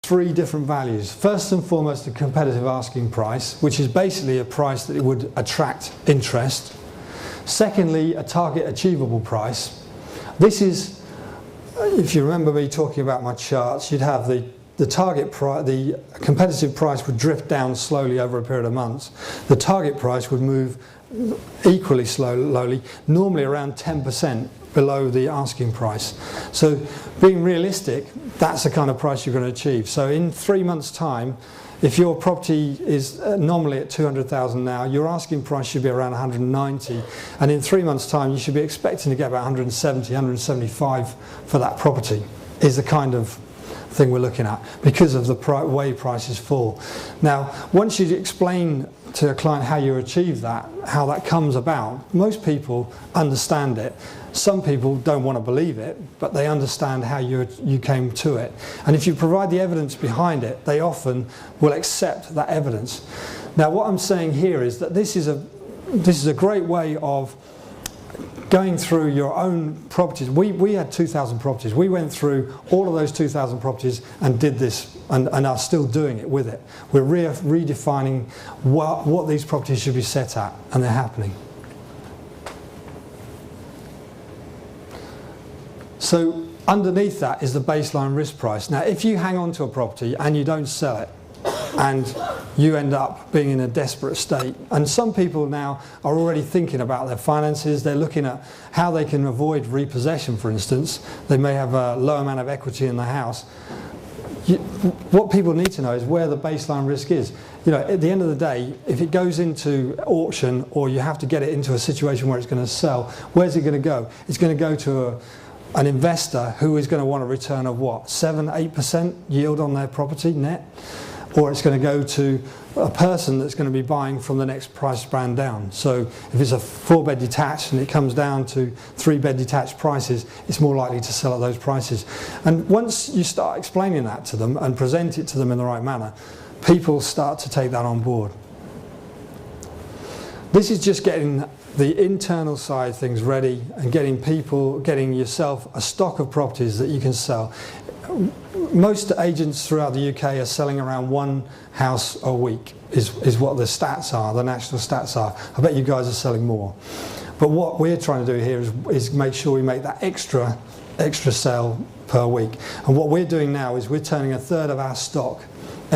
three different values. First and foremost, a competitive asking price, which is basically a price that would attract interest. Secondly, a target achievable price. This is, if you remember me talking about my charts, you'd have the target price, the competitive price would drift down slowly over a period of months. The target price would move equally slowly, normally around 10% below the asking price. So being realistic, that's the kind of price you're going to achieve. So in 3 months' time, if your property is nominally at 200,000 now, your asking price should be around 190, and in 3 months' time you should be expecting to get about 170, 175 for that property, is the kind of thing we're looking at, because of the way prices fall. Now, once you explain to a client how you achieve that, how that comes about, most people understand it. Some people don't want to believe it, but they understand how you came to it. And if you provide the evidence behind it, they often will accept that evidence. Now, what I'm saying here is that this is a great way of going through your own properties. We had 2,000 properties. We went through all of those 2,000 properties and did this, and are still doing it with it. We're redefining what these properties should be set at, and they're happening. So underneath that is the baseline risk price. Now, if you hang on to a property and you don't sell it, and you end up being in a desperate state, and some people now are already thinking about their finances, they're looking at how they can avoid repossession, for instance. They may have a low amount of equity in the house. What people need to know is where the baseline risk is. You know, at the end of the day, if it goes into auction, or you have to get it into a situation where it's going to sell, where's it going to go? It's going to go to an investor who is going to want a return of what, 7-8% yield on their property net? Or it's going to go to a person that's going to be buying from the next price band down. So if it's a 4-bed detached and it comes down to 3-bed detached prices, it's more likely to sell at those prices. And once you start explaining that to them and present it to them in the right manner, people start to take that on board. This is just getting the internal side of things ready and getting yourself a stock of properties that you can sell. Most agents throughout the UK are selling around one house a week, is what the stats are, the national stats are. I bet you guys are selling more. But what we're trying to do here is make sure we make that extra sale per week. And what we're doing now is we're turning a third of our stock